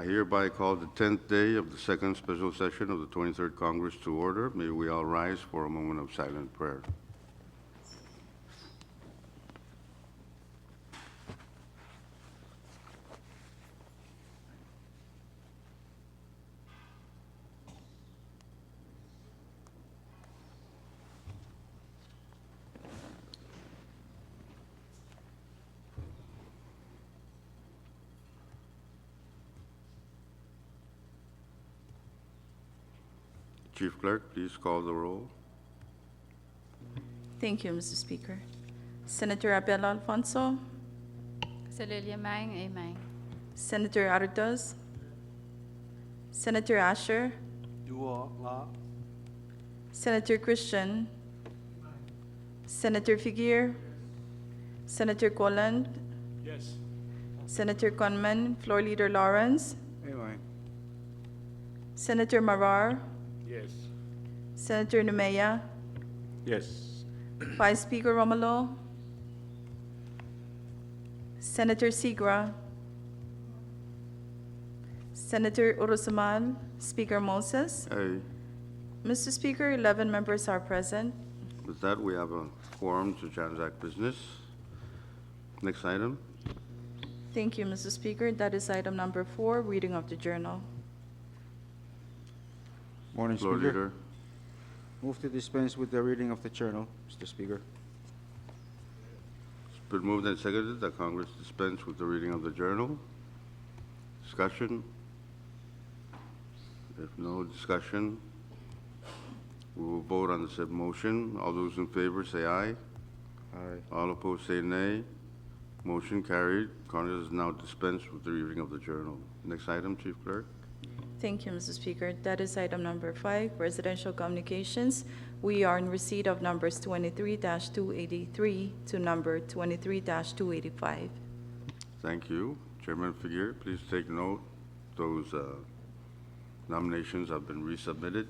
I hereby call the 10th day of the second special session of the 23rd Congress to order. May we all rise for a moment of silent prayer. Chief Clerk, please call the roll. Thank you, Mr. Speaker. Senator Abel Alfonso, Salilia Mang, amen. Senator Ardos, Senator Asher, Duo nga. Senator Christian, Senator Figuer, Senator Colland, Yes. Senator Conman, Floor Leader Lawrence, Amen. Senator Marar, Yes. Senator Numea, Yes. Vice Speaker Romulo, Senator Sigra, Senator Urusamal, Speaker Moses. Aye. Mr. Speaker, 11 members are present. With that, we have a quorum to transact business. Next item. Thank you, Mr. Speaker. That is item number 4, reading of the journal. Morning, Floor Speaker. Leader. Move to dispense with the reading of the journal, Mr. Speaker. It's been moved and seconded that Congress dispense with the reading of the journal. Discussion? If no discussion, we will vote on the said motion. All those in favor say aye. Aye. All opposed say nay. Motion carried. Congress is now dispensed with the reading of the journal. Next item, Chief Clerk. Thank you, Mr. Speaker. That is item number 5, residential communications. We are in receipt of numbers 23-283 to number 23-285. Thank you. Chairman Figuer, please take note. Those nominations have been resubmitted.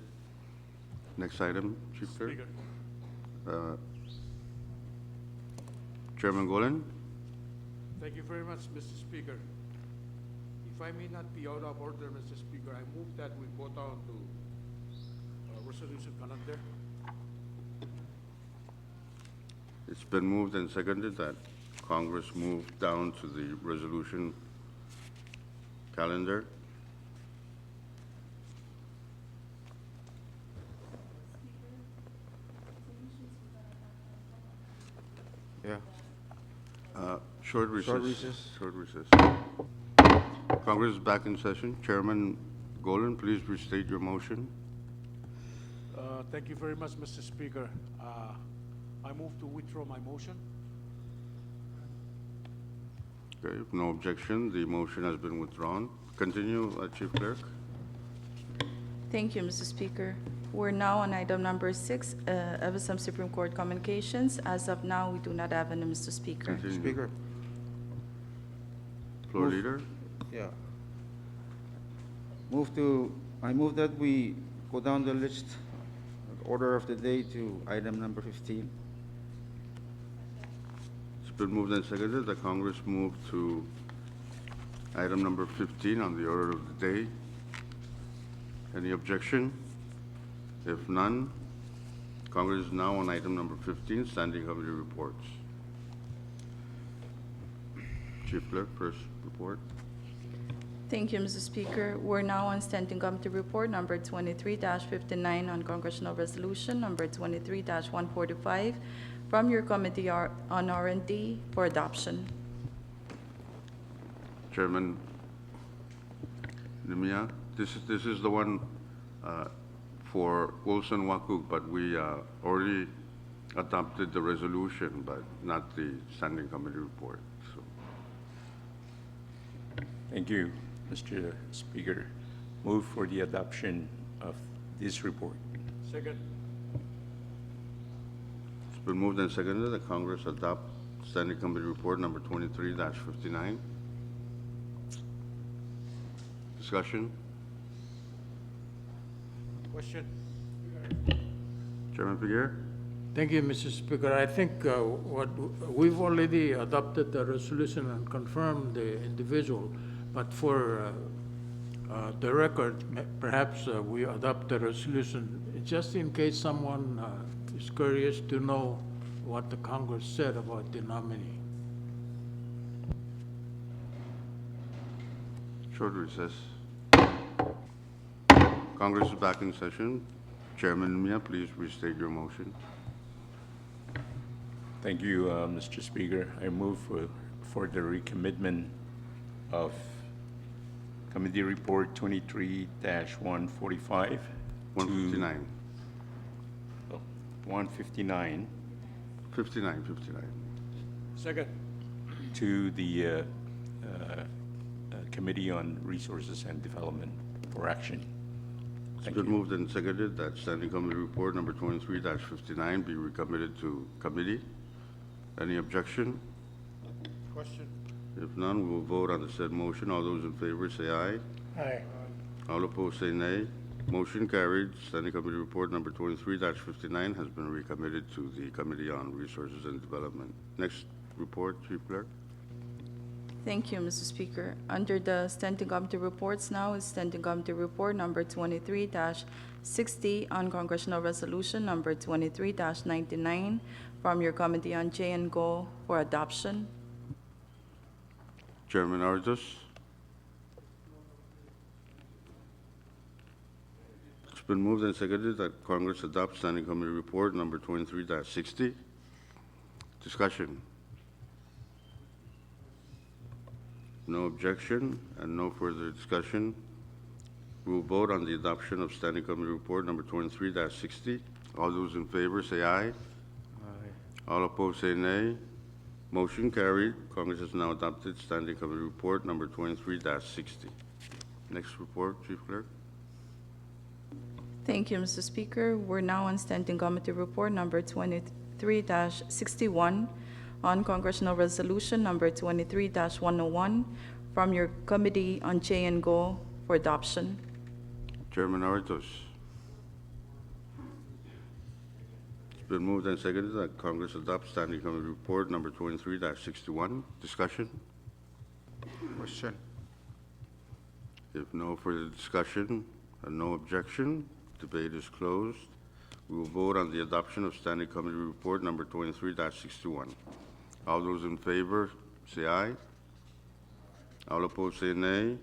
Next item, Chief Clerk. Speaker. Chairman Golan. Thank you very much, Mr. Speaker. If I may not be out of order, Mr. Speaker, I move that we go down to resolution calendar. It's been moved and seconded that Congress move down to the resolution calendar. Yeah. Short recess. Short recess. Short recess. Congress is back in session. Chairman Golan, please restate your motion. Thank you very much, Mr. Speaker. I move to withdraw my motion. Okay, if no objection, the motion has been withdrawn. Continue, Chief Clerk. Thank you, Mr. Speaker. We're now on item number 6, FSM Supreme Court communications. As of now, we do not have any, Mr. Speaker. Continue. Speaker. Floor Move. Leader. Yeah. I move that we go down the list, order of the day to item number 15. It's been moved and seconded that Congress move to item number 15 on the order of the day. Any objection? If none, Congress is now on item number 15, standing committee reports. Chief Clerk, first report. Thank you, Mr. Speaker. We're now on standing committee report number 23-59 on congressional resolution number 23-145 from your committee on R&D for adoption. Chairman Nimia, this is the one for Wilson Wakuk, but we already adopted the resolution, but not the standing committee report. So, Thank you, Mr. Speaker. Move for the adoption of this report. Second. it's been moved and seconded that Congress adopt standing committee report number 23-59. Discussion? Question. Chairman Figuer? Thank you, Mr. Speaker. I think we've already adopted the resolution and confirmed the individual, but for the record, perhaps we adopt the resolution, just in case someone is curious to know what the Congress said about the nominee. Short recess. Congress is back in session. Chairman Mia, please restate your motion. Thank you, Mr. Speaker. I move for the recommitment of Committee Report 23-145 159. 159 59. Second. to the Committee on Resources and Development for action. It's Thank been you. moved and seconded that Standing Committee Report number 23-59 be recommitted to committee. Any objection? Question. If none, we will vote on the said motion. All those in favor say aye. Aye. All opposed say nay. Motion carried. Standing Committee Report number 23-59 has been recommitted to the Committee on Resources and Development. Next report, Chief Clerk. Thank you, Mr. Speaker. Under the Standing Committee reports now is Standing Committee Report number 23-60 on Congressional Resolution number 23-99 from your Committee on J and Go for adoption. Chairman Artus. It's been moved and seconded that Congress adopt Standing Committee Report number 23-60. Discussion. No objection and no further discussion. We will vote on the adoption of Standing Committee Report number 23-60. All those in favor say aye. All opposed say nay. Motion carried. Congress has now adopted Standing Committee Report number 23-60. Next report, Chief Clerk. Thank you, Mr. Speaker. We're now on Standing Committee Report number 23-61 on Congressional Resolution number 23-101 from your Committee on J and Go for adoption. Chairman Artus. It's been moved and seconded that Congress adopt Standing Committee Report number 23-61. Discussion. Question. If no further discussion and no objection, debate is closed. We will vote on the adoption of Standing Committee Report number 23-61. All those in favor say aye. All opposed say nay.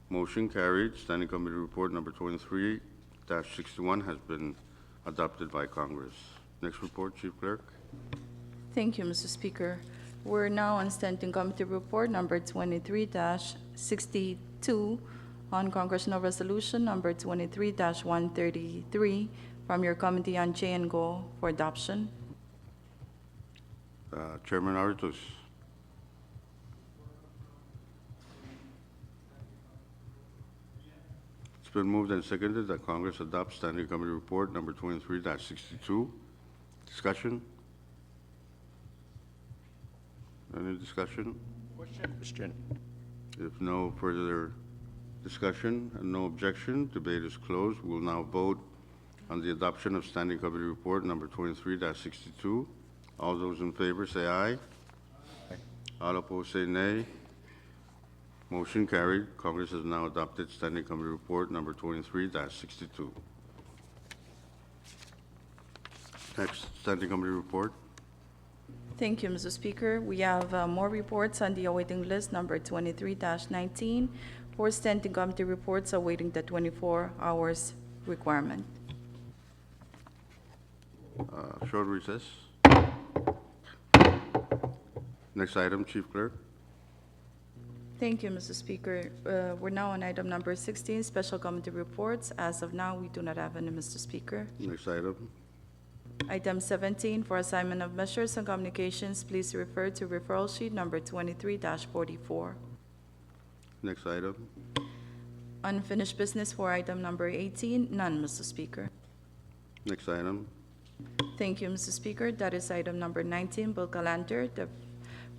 Motion carried. Standing Committee Report number 23-61 has been adopted by Congress. Next report, Chief Clerk. Thank you, Mr. Speaker. We're now on Standing Committee Report number 23-62 on Congressional Resolution number 23-133 from your Committee on J and Go for adoption. Chairman Artus. It's been moved and seconded that Congress adopt Standing Committee Report number 23-62. Discussion? Any discussion? Question. If no further discussion and no objection, debate is closed. We will now vote on the adoption of Standing Committee Report number 23-62. All those in favor say aye. All opposed say nay. Motion carried. Congress has now adopted Standing Committee Report number 23-62. Next, Standing Committee Report. Thank you, Mr. Speaker. We have more reports on the awaiting list, number 23-19, for Standing Committee reports awaiting the 24 hours requirement. Short recess. Next item, Chief Clerk. Thank you, Mr. Speaker. We're now on item number 16, Special Committee reports. As of now, we do not have any, Mr. Speaker. Next item. Item 17, for assignment of measures and communications, please refer to referral sheet number 23-44. Next item. Unfinished business for item number 18, none, Mr. Speaker. Next item. Thank you, Mr. Speaker. That is item number 19, Bill Calendar. The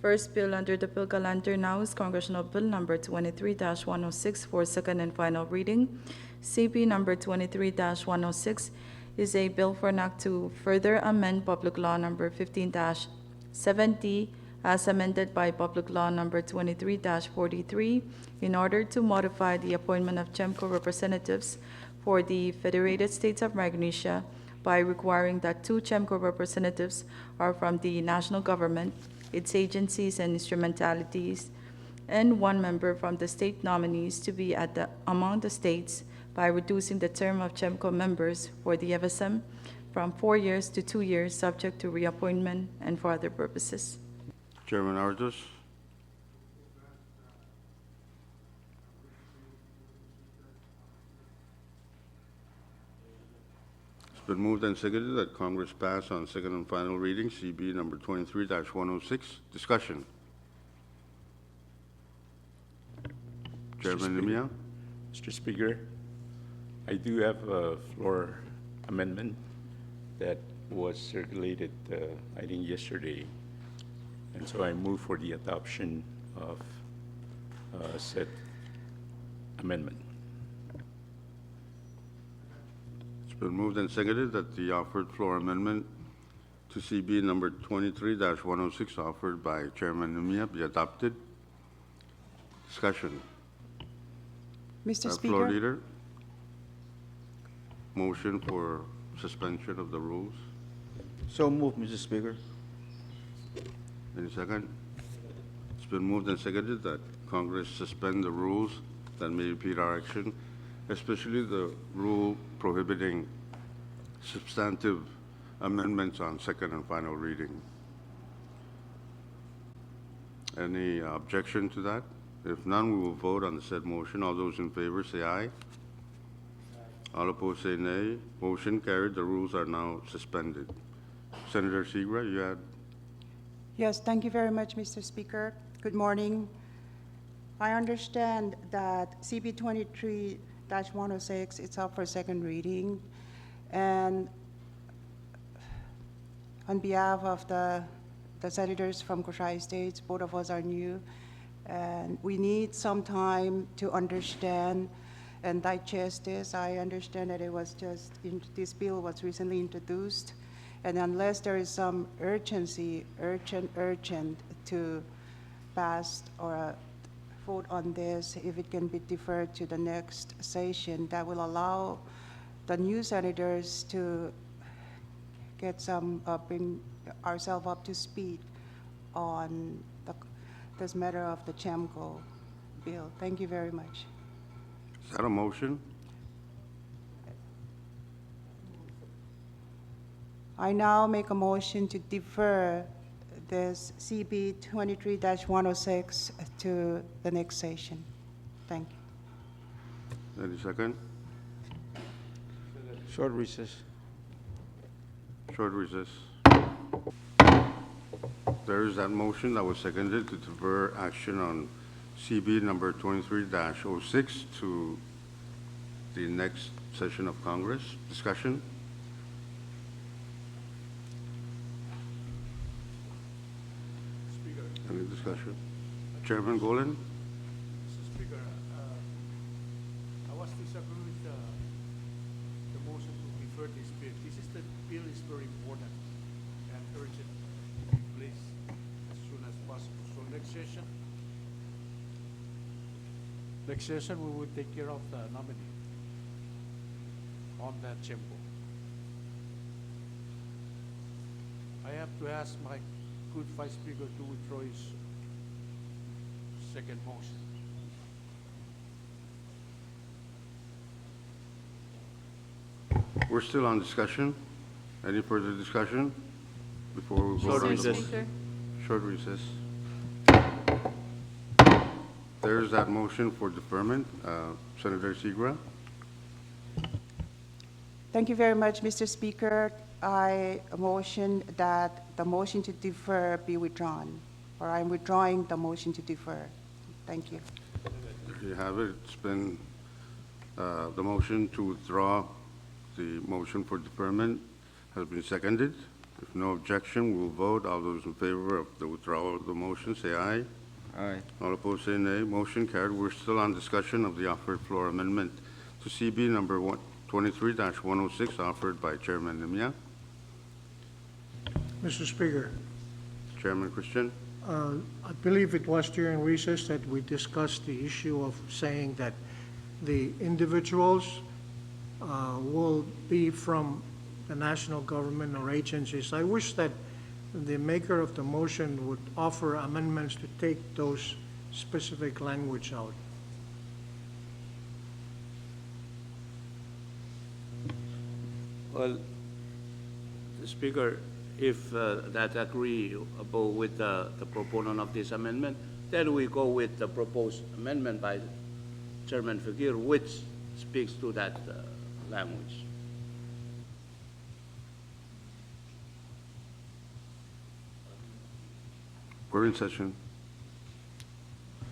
first bill under the Bill Calendar now is Congressional Bill number 23-106 for second and final reading. CB number 23-106 is a bill for an act to further amend Public Law number 15-70 as amended by Public Law Number 23-43, in order to modify the appointment of CHEMCO representatives for the Federated States of Micronesia by requiring that 2 CHEMCO representatives are from the national government, its agencies and instrumentalities, and 1 member from the state nominees to be among the states, by reducing the term of CHEMCO members for the FSM from 4 years to 2 years, subject to reappointment and for other purposes. Chairman Artus. It's been moved and seconded that Congress pass on second and final reading CB number 23-106. Discussion. Chairman Speaker. Nemia. Mr. Speaker, I do have a floor amendment that was circulated, I think, yesterday. And so I move for the adoption of said amendment. It's been moved and seconded that the offered floor amendment to CB number 23-106 offered by Chairman Nemia be adopted. Discussion. Mr. Floor Speaker, Leader. Motion for suspension of the rules. So moved, Mr. Speaker. Any second? It's been moved and seconded that Congress suspend the rules that may impede our action, especially the rule prohibiting substantive amendments on second and final reading. Any objection to that? If none, we will vote on the said motion. All those in favor say aye. All opposed say nay. Motion carried. The rules are now suspended. Senator Segra, you had? yes, thank you very much, Mr. Speaker. Good morning. I understand that CB 23-106 is up for second reading, and on behalf of the senators from Cochise States, both of us are new, and we need some time to understand and digest this. I understand that it was just, this bill was recently introduced, and unless there is some urgent to pass or vote on this, if it can be deferred to the next session, that will allow the new senators to get some, bring ourselves up to speed on this matter of the CHEMCO bill. Thank you very much. Is that a motion? I now make a motion to defer this CB 23-106 to the next session. Thank you. Any second? Short recess. Short recess. There is that motion that was seconded to defer action on CB number 23-06 to the next session of Congress. Discussion? Speaker, Any discussion? Chairman Golan? Mr. Speaker, I was disagreeing with the motion to defer this bill. The bill is very important and urgent to be placed as soon as possible. So next session we will take care of the nominee on that CHEMCO. I have to ask my good Vice Speaker to withdraw his second motion. We're still on discussion. Any further discussion before we vote on the Mr. motion? Speaker, Short recess. There's that motion for deferment. Senator Segra? Thank you very much, Mr. Speaker. I motion that the motion to defer be withdrawn, or I'm withdrawing the motion to defer. Thank you. There you have it. It's been, the motion to withdraw the motion for deferment has been seconded. If no objection, we'll vote. All those in favor of the withdrawal of the motion, say aye. Aye. All opposed, say nay. Motion carried. We're still on discussion of the offered floor amendment to CB number 23-106 offered by Chairman Nemia. Mr. Speaker, Chairman Christian? I believe it was during recess that we discussed the issue of saying that the individuals will be from the national government or agencies. I wish that the maker of the motion would offer amendments to take those specific language out. Well, Speaker, if that agreeable with the proponent of this amendment, then we go with the proposed amendment by Chairman Figueroa, which speaks to that language. We're in session.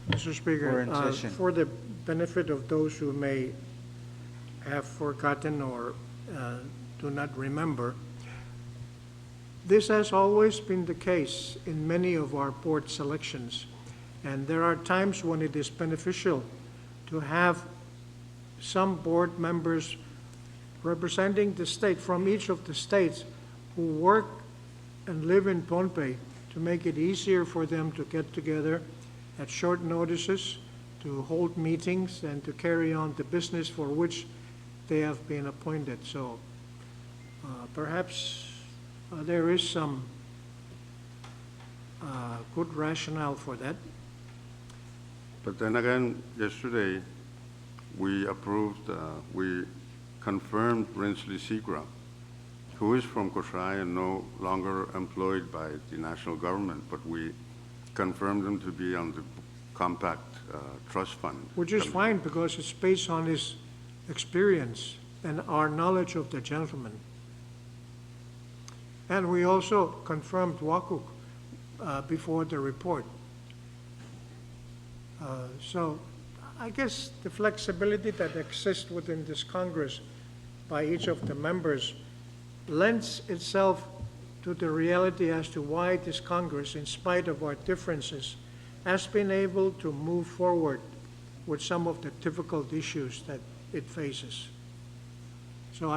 Mr. Speaker, We're in session. for the benefit of those who may have forgotten or do not remember, this has always been the case in many of our board selections, and there are times when it is beneficial to have some board members representing the state from each of the states who work and live in Pohnpei to make it easier for them to get together at short notices, to hold meetings, and to carry on the business for which they have been appointed. So perhaps there is some good rationale for that. But then again, yesterday, we approved, we confirmed Rinsley Seagram, who is from Koshai and no longer employed by the national government, but we confirmed him to be on the Compact Trust Fund. Which is fine, because it's based on his experience and our knowledge of the gentleman. And we also confirmed Wakuk before the report. So I guess the flexibility that exists within this Congress by each of the members lends itself to the reality as to why this Congress, in spite of our differences, has been able to move forward with some of the difficult issues that it faces. So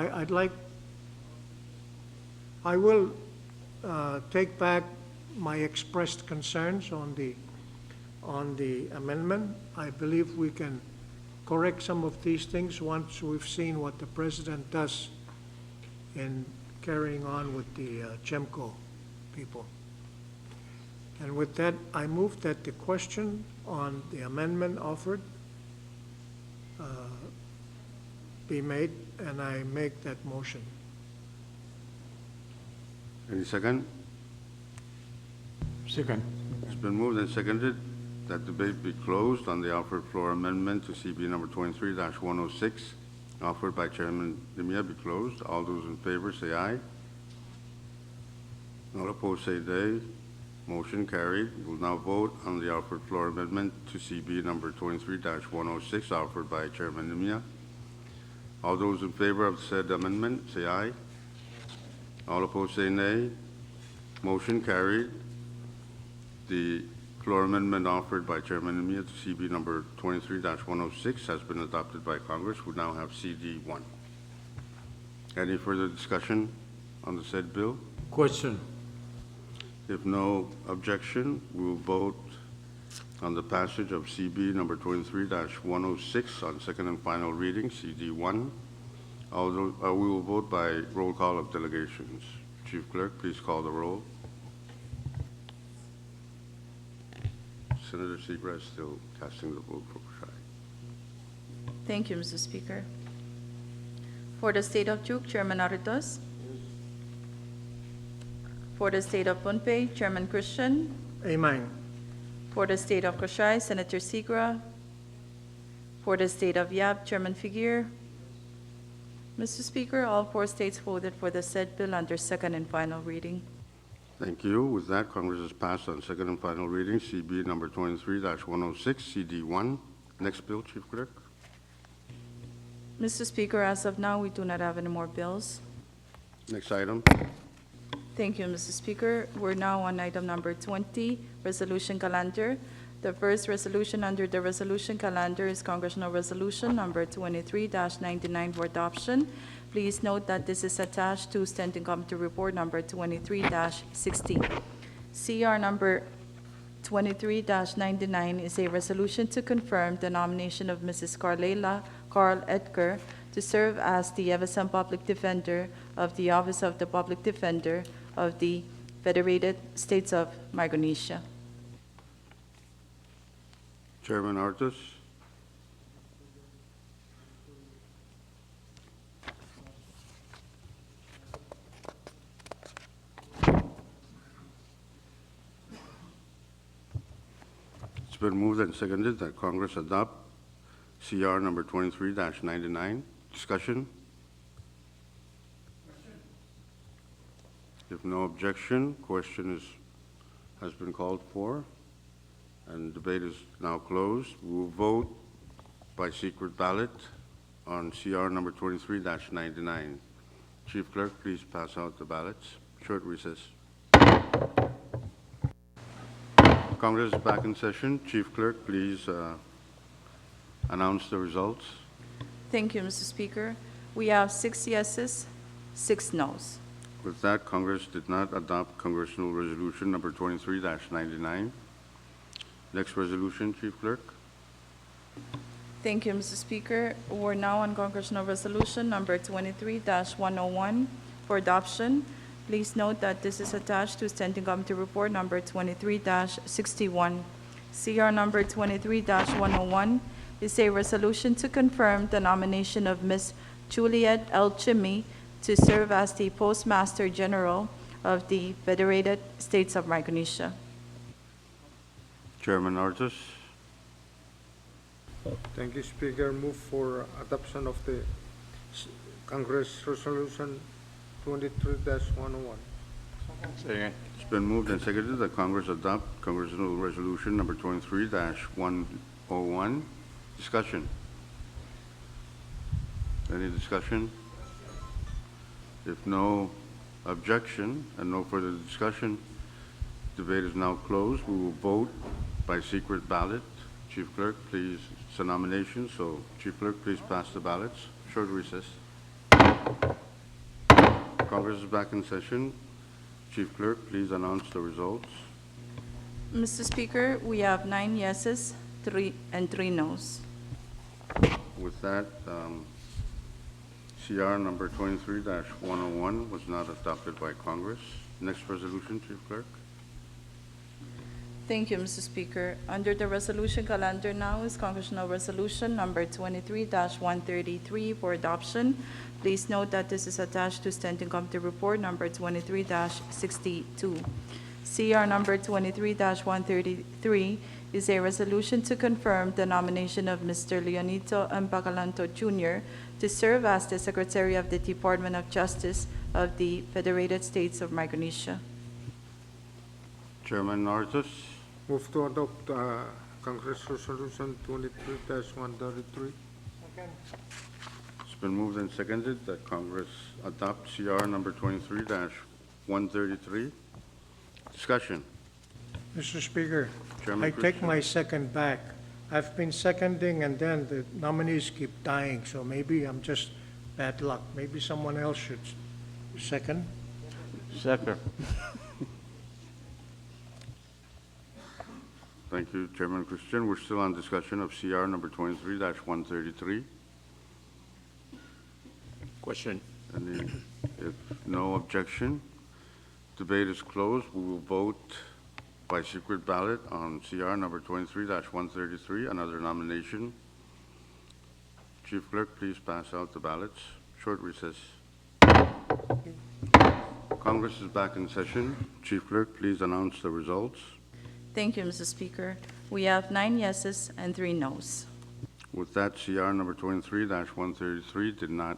I will take back my expressed concerns on the amendment. I believe we can correct some of these things once we've seen what the president does in carrying on with the GEMCO people. And with that, I move that the question on the amendment offered be made, and I make that motion. Any second? Second. It's been moved and seconded that debate be closed on the offered floor amendment to CB number 23-106, offered by Chairman Dimia, be closed. All those in favor say aye. All opposed say nay. Motion carried. We will now vote on the offered floor amendment to CB number 23-106, offered by Chairman Dimia. All those in favor of said amendment say aye. All opposed say nay. Motion carried. The floor amendment offered by Chairman Dimia to CB number 23-106 has been adopted by Congress. We now have CD1. Any further discussion on the said bill? Question. If no objection, we will vote on the passage of CB number 23-106 on second and final reading, CD1. Although, we will vote by roll call of delegations. Chief Clerk, please call the roll. Senator Seagrass still casting the vote for Koshai. Thank you, Mr. Speaker. For the State of Duke, Chairman Aritos. For the State of Pohnpei, Chairman Christian. Amen. For the State of Koshai, Senator Segra. For the State of Yap, Chairman Figueroa. Mr. Speaker, all four states voted for the said bill under second and final reading. Thank you. With that, Congress has passed on second and final reading, CB number 23-106, CD1. Next bill, Chief Clerk. Mr. Speaker, as of now, we do not have any more bills. Next item. Thank you, Mr. Speaker. We're now on item number 20, resolution calendar. The first resolution under the resolution calendar is Congressional Resolution number 23-99 for adoption. Please note that this is attached to Standing Committee Report number 23-16. CR number 23-99 is a resolution to confirm the nomination of Mrs. Carlela Carl Edgar to serve as the CFSM Public Defender of the Office of the Public Defender of the Federated States of Micronesia. Chairman Artus. It's been moved and seconded that Congress adopt CR number 23-99. Discussion? If no objection, question has been called for, and debate is now closed. We will vote by secret ballot on CR number 23-99. Chief Clerk, please pass out the ballots. Short recess. Congress is back in session. Chief Clerk, please announce the results. Thank you, Mr. Speaker. We have 6 yeses, 6 noes. With that, Congress did not adopt Congressional Resolution number 23-99. Next resolution, Chief Clerk. Thank you, Mr. Speaker. We're now on Congressional Resolution number 23-101 for adoption. Please note that this is attached to Standing Committee Report number 23-61. CR number 23-101 is a resolution to confirm the nomination of Ms. Juliet L. Chimmy to serve as the Postmaster General of the Federated States of Micronesia. Chairman Artus. Thank you, Speaker. Move for adoption of the Congress Resolution 23-101. Second. It's been moved and seconded that Congress adopt Congressional Resolution number 23-101. Discussion. Any discussion? If no objection and no further discussion, debate is now closed. We will vote by secret ballot. Chief Clerk, please, it's a nomination, so Chief Clerk, please pass the ballots. Short recess. Congress is back in session. Chief Clerk, please announce the results. Mr. Speaker, we have 9 yeses, 3 noes. With that, CR number 23-101 was not adopted by Congress. Next resolution, Chief Clerk. Thank you, Mr. Speaker. Under the resolution calendar now is Congressional Resolution number 23-133 for adoption. Please note that this is attached to Standing Committee Report number 23-62. CR number 23-133 is a resolution to confirm the nomination of Mr. Leonito M. Bacalanto, Jr. to serve as the Secretary of the Department of Justice of the Federated States of Micronesia. Chairman Artus. Move to adopt Congress Resolution 23-133. It's been moved and seconded that Congress adopt CR number 23-133. Discussion. Mr. Speaker, Chairman I take Christian. my second back. I've been seconding, and then the nominees keep dying, so maybe I'm just bad luck. Maybe someone else should second. Second. Thank you, Chairman Christian. We're still on discussion of CR number 23-133. Question. And if no objection, debate is closed. We will vote by secret ballot on CR number 23-133, another nomination. Chief Clerk, please pass out the ballots. Short recess. Congress is back in session. Chief Clerk, please announce the results. Thank you, Mr. Speaker. We have 9 yeses and 3 noes. With that, CR number 23-133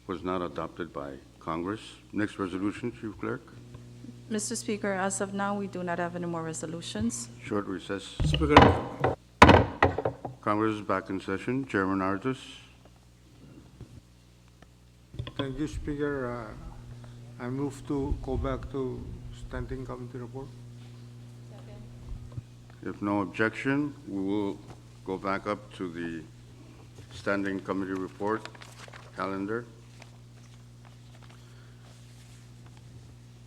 was not adopted by Congress. Next resolution, Chief Clerk. Mr. Speaker, as of now, we do not have any more resolutions. Short recess. Speaker, Congress is back in session. Chairman Artus. Thank you, Speaker. I move to go back to Standing Committee Report. If no objection, we will go back up to the Standing Committee Report calendar.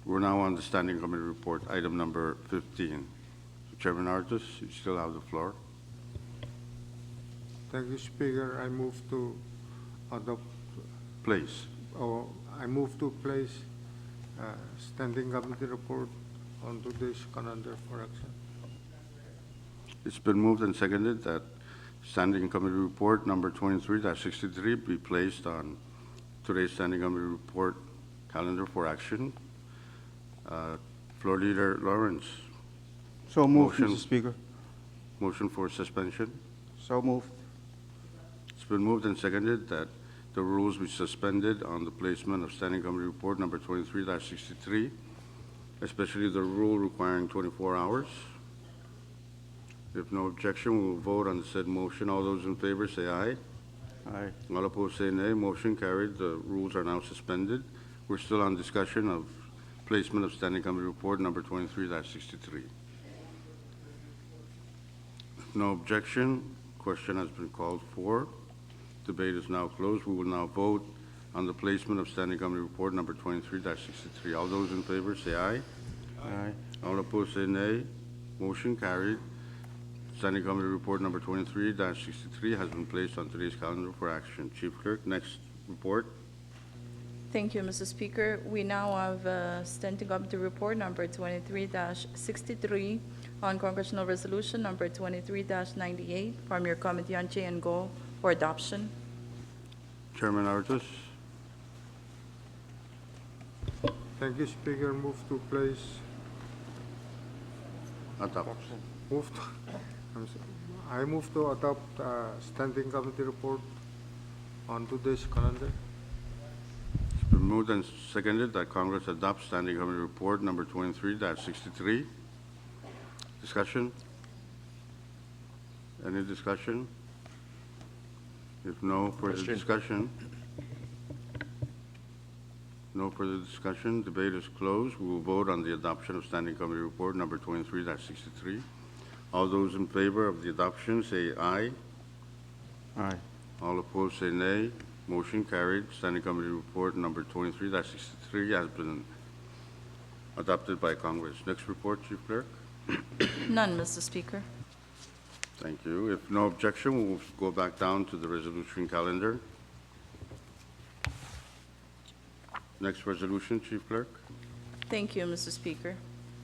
We're now on the Standing Committee Report, item number 15. Chairman Artis, you still have the floor. Thank you, Speaker. I move to adopt, Please. I move to place standing committee report on today's calendar for action. It's been moved and seconded that Standing Committee Report number 23-63 be placed on today's Standing Committee Report calendar for action. Floor Leader Lawrence, So moved, Motion. Mr. Speaker. motion for suspension. So moved. It's been moved and seconded that the rules be suspended on the placement of Standing Committee Report number 23-63, especially the rule requiring 24 hours. If no objection, we will vote on the said motion. All those in favor say aye. Aye. All opposed say nay. Motion carried. The rules are now suspended. We're still on discussion of placement of Standing Committee Report number 23-63. No objection. Question has been called for. Debate is now closed. We will now vote on the placement of Standing Committee Report number 23-63. All those in favor say aye. Aye. All opposed say nay. Motion carried. Standing Committee Report number 23-63 has been placed on today's calendar for action. Chief Clerk, next report. Thank you, Mr. Speaker. We now have Standing Committee Report number 23-63 on Congressional Resolution number 23-98 from your Committee on J and Go for adoption. Chairman Artis. Thank you, Speaker. Move to place, Adopt. move to, I move to adopt standing committee report on today's calendar. It's been moved and seconded that Congress adopts Standing Committee Report number 23-63. Discussion? Any discussion? If no further Question. discussion, no further discussion, debate is closed. We will vote on the adoption of Standing Committee Report number 23-63. All those in favor of the adoption say aye. Aye. All opposed say nay. Motion carried. Standing Committee Report number 23-63 has been adopted by Congress. Next report, Chief Clerk. None, Mr. Speaker. Thank you. If no objection, we'll go back down to the resolution calendar. Next resolution, Chief Clerk. Thank you, Mr. Speaker.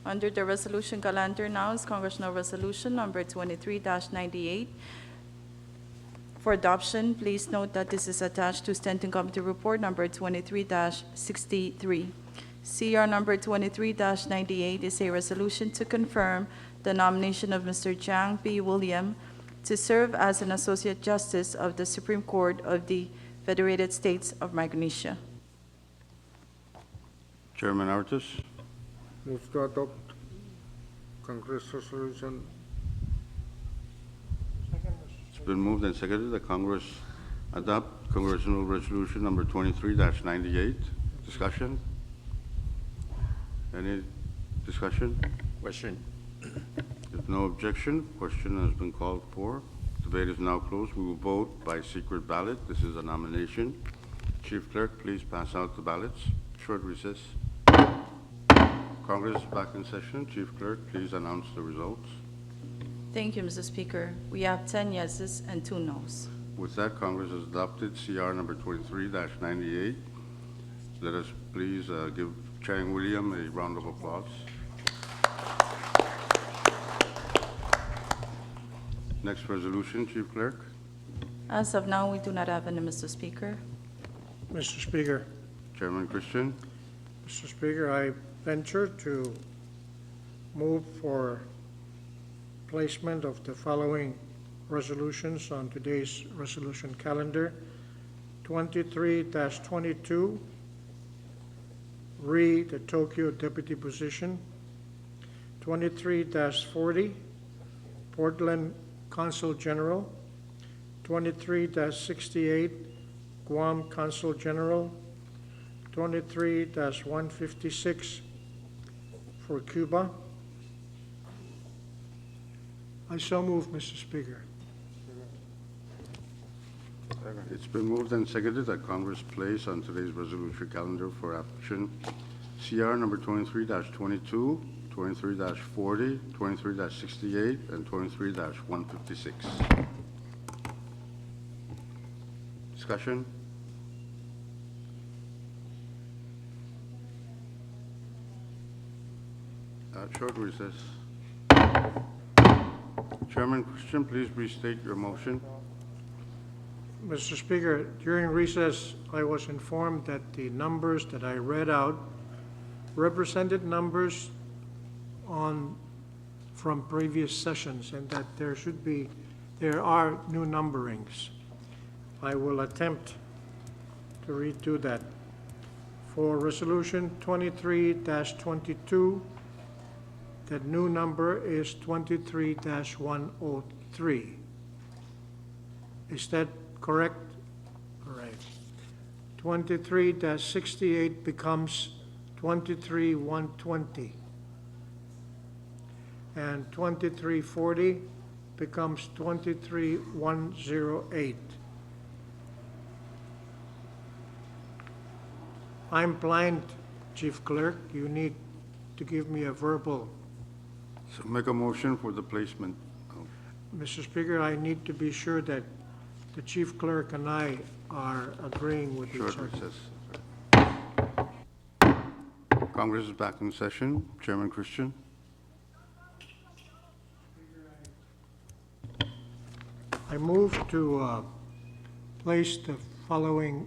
Under the resolution calendar now is Congressional Resolution number 23-98. For adoption, please note that this is attached to Standing Committee Report number 23-63. CR number 23-98 is a resolution to confirm the nomination of Mr. Jang B. William to serve as an Associate Justice of the Supreme Court of the Federated States of Micronesia. Chairman Artis. Move to adopt Congress resolution. It's been moved and seconded that Congress adopt Congressional Resolution number 23-98. Discussion? Any discussion? Question. If no objection, question has been called for. Debate is now closed. We will vote by secret ballot. This is a nomination. Chief Clerk, please pass out the ballots. Short recess. Congress is back in session. Chief Clerk, please announce the results. Thank you, Mr. Speaker. We have 10 yeses and 2 nos. With that, Congress has adopted CR number 23-98. Let us please give Chang William a round of applause. Next resolution, Chief Clerk. As of now, we do not have any, Mr. Speaker. Mr. Speaker, Chairman Christian. Mr. Speaker, I venture to move for placement of the following resolutions on today's resolution calendar. 23-22, the Tokyo deputy position. 23-40, Portland Consul General. 23-68, Guam Consul General. 23-156 for Cuba. I so move, Mr. Speaker. It's been moved and seconded that Congress place on today's resolution calendar for action CR number 23-22, 23-40, 23-68, and 23-156. Discussion? Short recess. Chairman Christian, please restate your motion. Mr. Speaker, during recess, I was informed that the numbers that I read out represented numbers from previous sessions, and that there are new numberings. I will attempt to redo that. For Resolution 23-22, the new number is 23-103. Is that correct? All right. 23-68 becomes 23-120. And 23-40 becomes 23-108. I'm blind, Chief Clerk. You need to give me a verbal. So make a motion for the placement. Mr. Speaker, I need to be sure that the Chief Clerk and I are agreeing with each Short other. recess. Congress is back in session. Chairman Christian. I move to place the following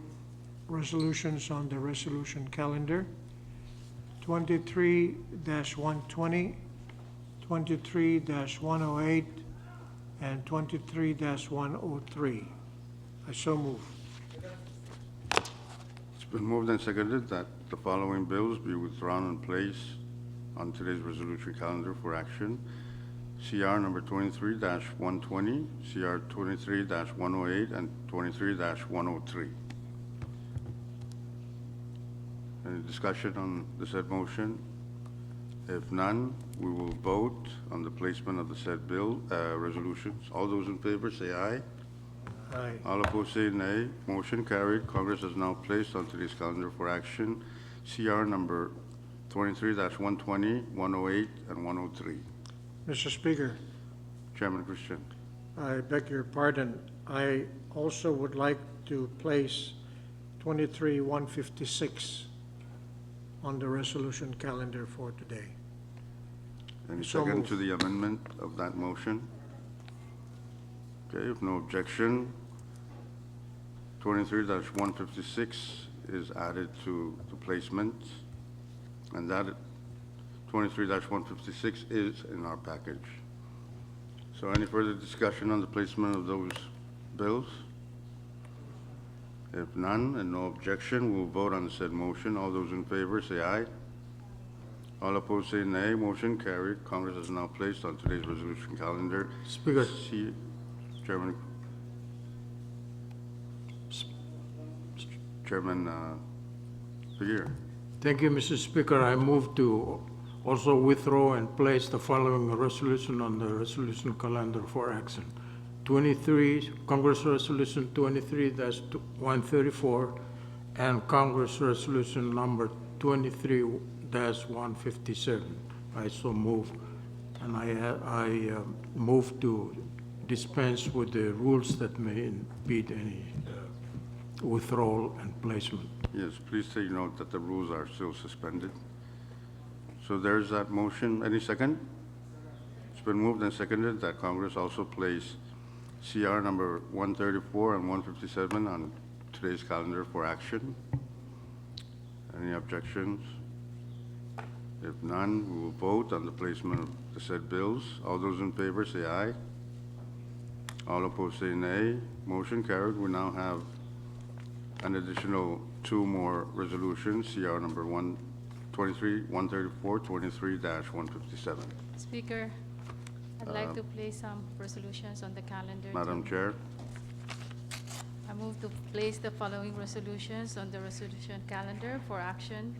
resolutions on the resolution calendar: 23-120, 23-108, and 23-103. I so move. It's been moved and seconded that the following bills be withdrawn and placed on today's resolution calendar for action: CR number 23-120, CR 23-108, and 23-103. Any discussion on the said motion? If none, we will vote on the placement of the said bill, resolutions. All those in favor say aye. Aye. All opposed say nay. Motion carried. Congress has now placed on today's calendar for action CR number 23-120, 108, and 103. Mr. Speaker, Chairman Christian. I beg your pardon. I also would like to place 23-156 on the resolution calendar for today. Any So second moved. to the amendment of that motion? Okay, if no objection, 23-156 is added to the placement, and that 23-156 is in our package. So any further discussion on the placement of those bills? If none and no objection, we'll vote on the said motion. All those in favor say aye. All opposed say nay. Motion carried. Congress has now placed on today's resolution calendar. Speaker. Chairman. Chairman Figueroa. Thank you, Mr. Speaker. I move to also withdraw and place the following resolution on the resolution calendar for action. Congress Resolution 23-134 and Congress Resolution number 23-157. I so move, and I move to dispense with the rules that may impede any withdrawal and placement. Yes, please take note that the rules are still suspended. So there's that motion. Any second? It's been moved and seconded that Congress also place CR number 134 and 157 on today's calendar for action. Any objections? If none, we will vote on the placement of the said bills. All those in favor say aye. All opposed say nay. Motion carried. We now have an additional two more resolutions, CR number 134, 23-157. Speaker, I'd like to place some resolutions on the calendar. Madam to- Chair, I move to place the following resolutions on the resolution calendar for action.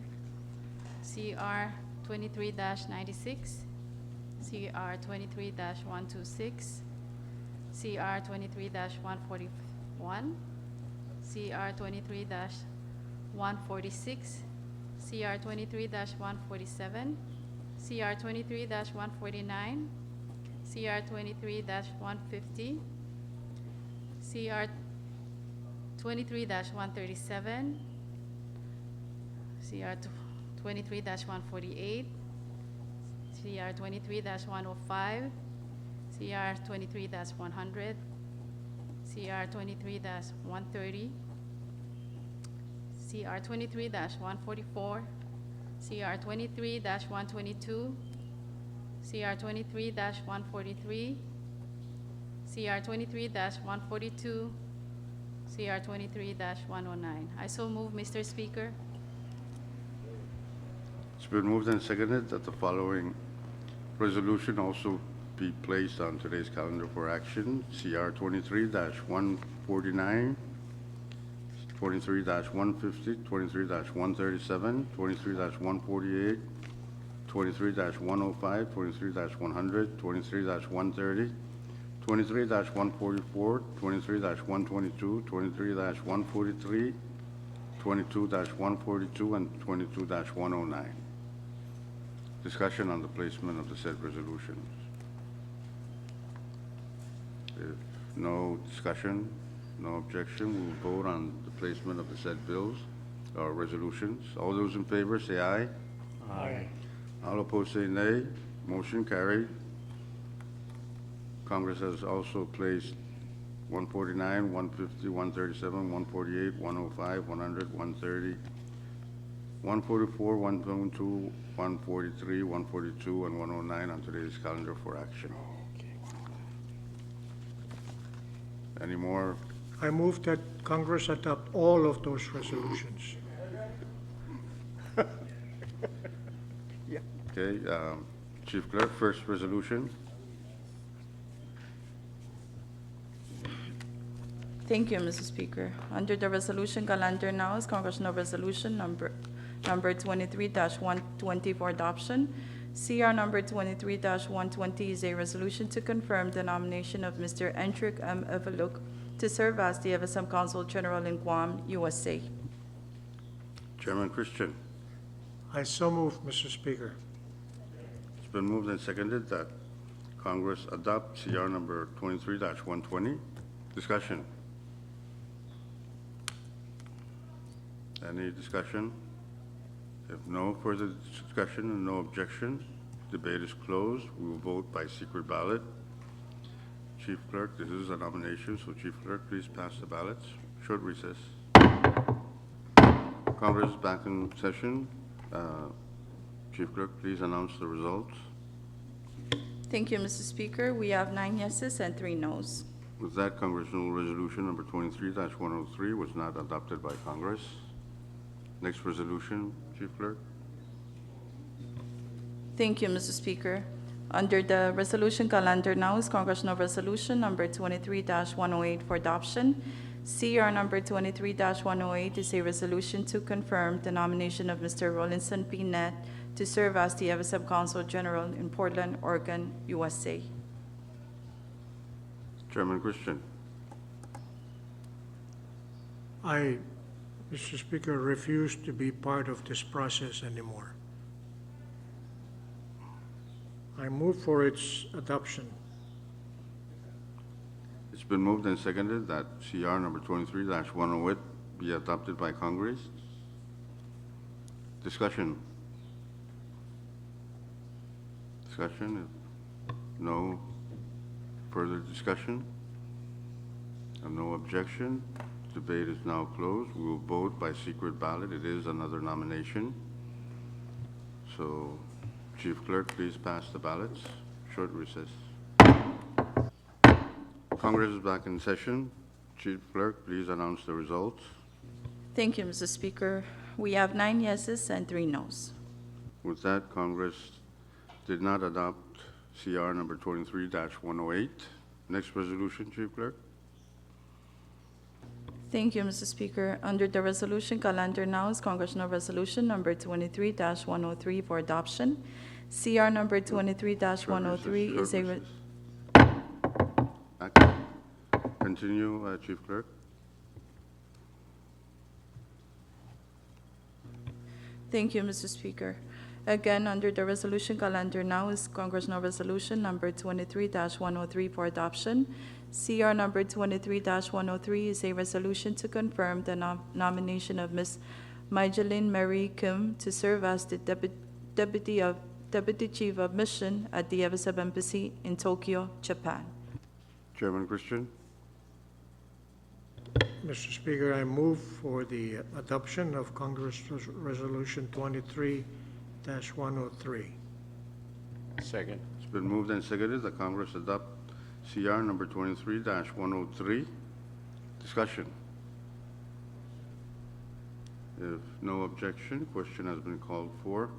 CR 23-96, CR 23-126, CR 23-141, CR 23-146, CR 23-147, CR 23-149, CR 23-150, CR 23-137, CR 23-148, CR 23-105, CR 23-100, CR 23-130, CR 23-144, CR 23-122, CR 23-143, CR 23-142, CR 23-109. I so move, Mr. Speaker. It's been moved and seconded that the following resolution also be placed on today's calendar for action. CR 23-149, 23-150, 23-137, 23-148, 23-105, 23-100, 23-130, 23-144, 23-122, 23-143, 22-142, and 22-109. Discussion on the placement of the said resolutions. If no discussion, no objection, we will vote on the placement of the said bills or resolutions. All those in favor say aye. Aye. All opposed say nay. Motion carried. Congress has also placed 149, 150, 137, 148, 105, 100, 130, 144, 122, 143, 142, and 109 on today's calendar for action. Any more? I move that Congress adopt all of those resolutions. Okay, Chief Clerk, first resolution. Thank you, Mr. Speaker. Under the resolution calendar now is Congressional Resolution number 23-120 for adoption. CR number 23-120 is a resolution to confirm the nomination of Mr. Entric M. Eveluk to serve as the FSM Consul General in Guam, USA. Chairman Christian. I so move, Mr. Speaker. It's been moved and seconded that Congress adopt CR number 23-120. Discussion. Any discussion? If no further discussion and no objection, debate is closed. We will vote by secret ballot. Chief Clerk, this is a nomination, so Chief Clerk, please pass the ballots. Short recess. Congress is back in session. Chief Clerk, please announce the results. Thank you, Mr. Speaker. We have 9 yeses and 3 nos. With that, Congressional Resolution number 23-103 was not adopted by Congress. Next resolution, Chief Clerk. Thank you, Mr. Speaker. Under the resolution calendar now is Congressional Resolution number 23-108 for adoption. CR number 23-108 is a resolution to confirm the nomination of Mr. Rollinson P. Nett to serve as the FSM Consul General in Portland, Oregon, USA. Chairman Christian. I, Mr. Speaker, refuse to be part of this process anymore. I move for its adoption. It's been moved and seconded that CR number 23-108 be adopted by Congress. Discussion. Discussion. If no further discussion and no objection, debate is now closed. We will vote by secret ballot. It is another nomination. So, Chief Clerk, please pass the ballots. Short recess. Congress is back in session. Chief Clerk, please announce the results. Thank you, Mr. Speaker. We have 9 yeses and 3 nos. With that, Congress did not adopt CR number 23-108. Next resolution, Chief Clerk. Thank you, Mr. Speaker. Under the resolution calendar now is Congressional Resolution number 23-103 for adoption. CR number 23-103 is a... Continue, Chief Clerk. Thank you, Mr. Speaker. Again, under the resolution calendar now is Congressional Resolution Number 23-103 for adoption. CR Number 23-103 is a resolution to confirm the nomination of Ms. Maijalin Marie Kim to serve as the Deputy Chief of Mission at the FSM Embassy in Tokyo, Japan. Chairman Christian. Mr. Speaker, I move for the adoption of Congress Resolution 23-103. Second. It's been moved and seconded that Congress adopt CR number 23-103. Discussion. If no objection, question has been called for.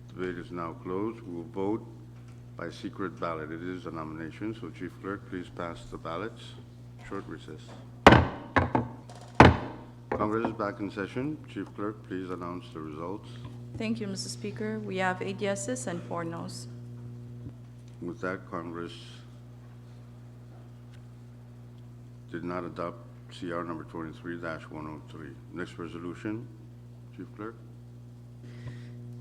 Debate is now closed. We will vote by secret ballot. It is a nomination, so Chief Clerk, please pass the ballots. Short recess. Congress is back in session. Chief Clerk, please announce the results. Thank you, Mr. Speaker. We have 8 yeses and 4 noes. With that, Congress did not adopt CR number 23-103. Next resolution, Chief Clerk.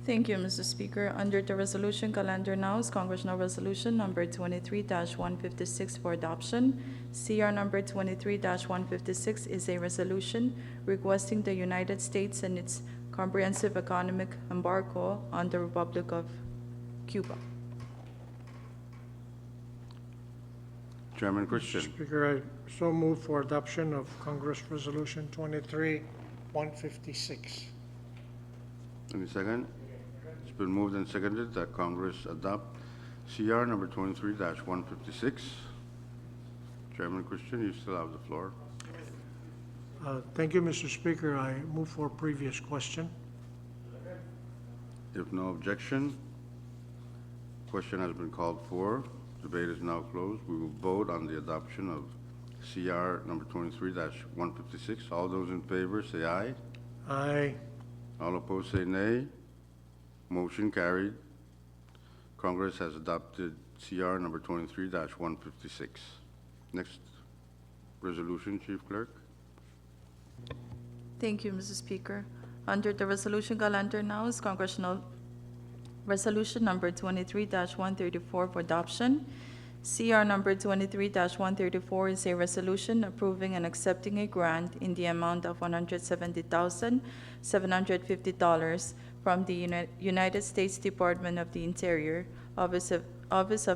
Thank you, Mr. Speaker. Under the resolution calendar now is Congressional Resolution Number 23-156 for adoption. CR Number 23-156 is a resolution requesting the United States and its comprehensive economic embargo on the Republic of Cuba. Chairman Mr. Christian. Speaker, I so move for adoption of Congress Resolution 23-156. Any second? It's been moved and seconded that Congress adopt CR number 23-156. Chairman Christian, you still have the floor. Thank you, Mr. Speaker. I move for previous question. If no objection, question has been called for. Debate is now closed. We will vote on the adoption of CR number 23-156. All those in favor say aye. Aye. All opposed say nay. Motion carried. Congress has adopted CR number 23-156. Next resolution, Chief Clerk. Thank you, Mr. Speaker. Under the resolution calendar now is Congressional Resolution Number 23-134 for adoption. CR Number 23-134 is a resolution approving and accepting a grant in the amount of $170,750 from the United States Department of the Interior, Office of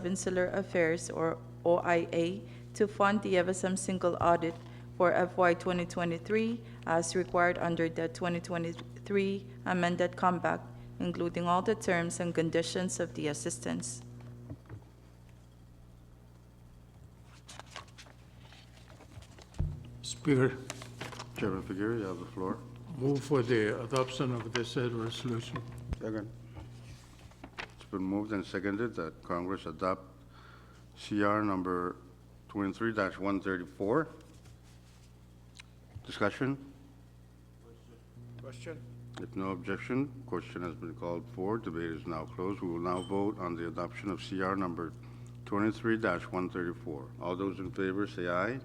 Insular Affairs, or OIA, to fund the FSM single audit for FY 2023 as required under the 2023 amended compact, including all the terms and conditions of the assistance. Speaker, Chairman Figueroa, you have the floor. move for the adoption of the said resolution. Second. It's been moved and seconded that Congress adopt CR number 23-134. Discussion? Question? If no objection, question has been called for. Debate is now closed. We will now vote on the adoption of CR number 23-134. All those in favor say aye.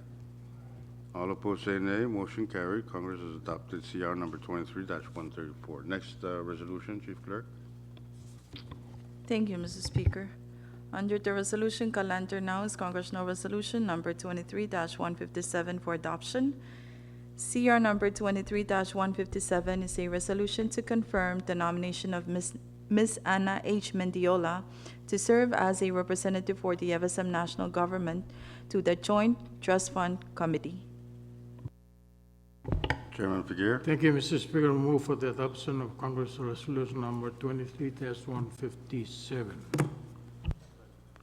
All opposed say nay. Motion carried. Congress has adopted CR number 23-134. Next resolution, Chief Clerk. Thank you, Mr. Speaker. Under the resolution calendar now is Congressional Resolution Number 23-157 for adoption. CR Number 23-157 is a resolution to confirm the nomination of Ms. Anna H. Mendiola to serve as a representative for the FSM National Government to the Joint Trust Fund Committee. Chairman Figueroa. Thank you, Mr. Speaker. Move for the adoption of Congress Resolution Number 23-157.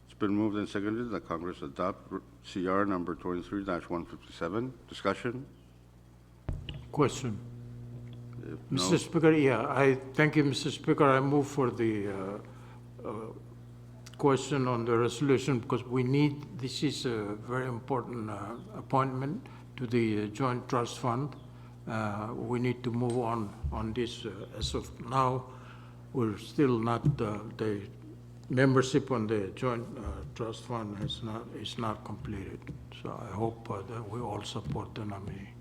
It's been moved and seconded that Congress adopt CR number 23-157. Discussion? Question. If no, Mr. Speaker, I thank you, Mr. Speaker. I move for the question on the resolution because this is a very important appointment to the Joint Trust Fund. We need to move on this. As of now, we're still not, the membership on the Joint Trust Fund is not completed. So I hope that we all support the nominee.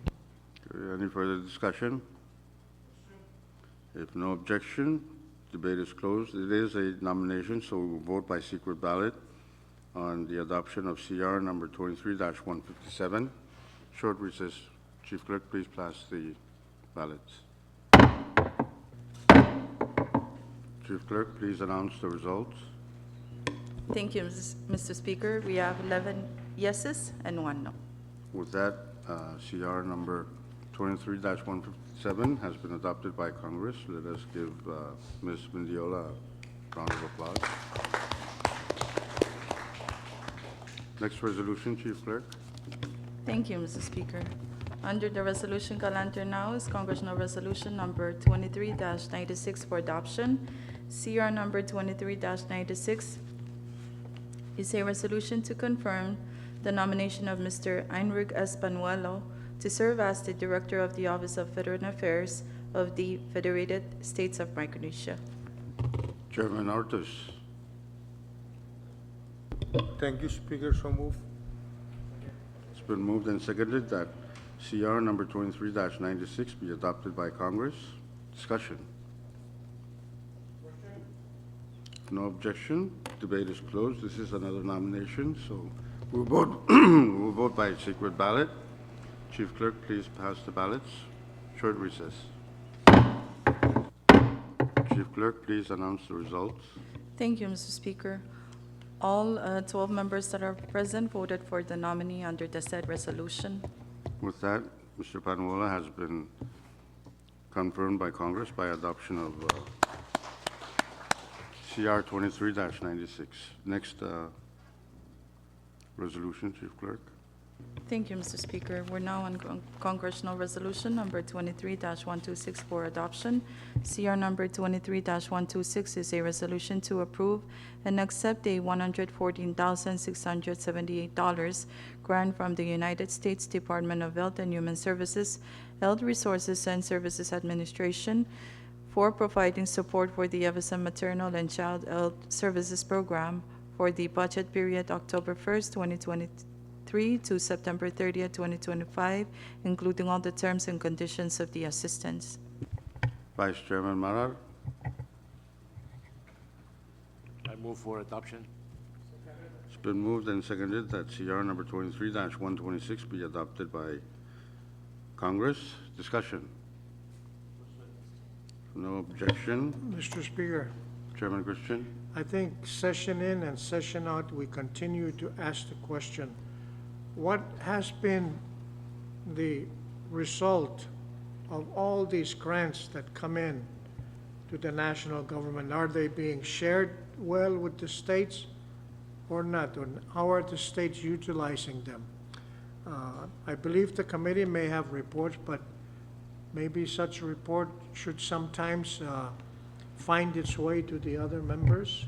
any further discussion? If no objection, Debate is closed. It is a nomination, so we will vote by secret ballot on the adoption of CR number 23-157. Short recess. Chief Clerk, please pass the ballots. Chief Clerk, please announce the results. Thank you, Mr. Speaker. We have 11 yeses and 1 no. With that, CR number 23-157 has been adopted by Congress. Let us give Ms. Mendiola a round of applause. Next resolution, Chief Clerk. Thank you, Mr. Speaker. Under the resolution calendar now is Congressional Resolution Number 23-96 for adoption. CR number 23-96 is a resolution to confirm the nomination of Mr. Heinrich S. Panuelo to serve as the Director of the Office of Veteran Affairs of the Federated States of Micronesia. Chairman Ortiz. Thank you, Speaker. So move. It's been moved and seconded that CR number 23-96 be adopted by Congress. Discussion. No objection. Debate is closed. This is another nomination, so we'll vote, we'll vote by secret ballot. Chief Clerk, please pass the ballots. Short recess. Chief Clerk, please announce the results. Thank you, Mr. Speaker. All 12 members that are present voted for the nominee under the said resolution. With that, Mr. Panuola has been confirmed by Congress by adoption of CR 23-96. Next resolution, Chief Clerk. Thank you, Mr. Speaker. We're now on Congressional Resolution Number 23-126 for adoption. CR number 23-126 is a resolution to approve and accept a $114,678 grant from the United States Department of Health and Human Services, Health Resources and Services Administration for providing support for the CFSM Maternal and Child Health Services Program for the budget period October 1st, 2023 to September 30th, 2025, including all the terms and conditions of the assistance. Vice Chairman Marar. I move for adoption. It's been moved and seconded that CR number 23-126 be adopted by Congress. Discussion. No objection. Mr. Speaker, Chairman Christian. I think session in and session out, we continue to ask the question, what has been the result of all these grants that come in to the national government? Are they being shared well with the states or not? Or how are the states utilizing them? I believe the committee may have reports, but maybe such a report should sometimes find its way to the other members.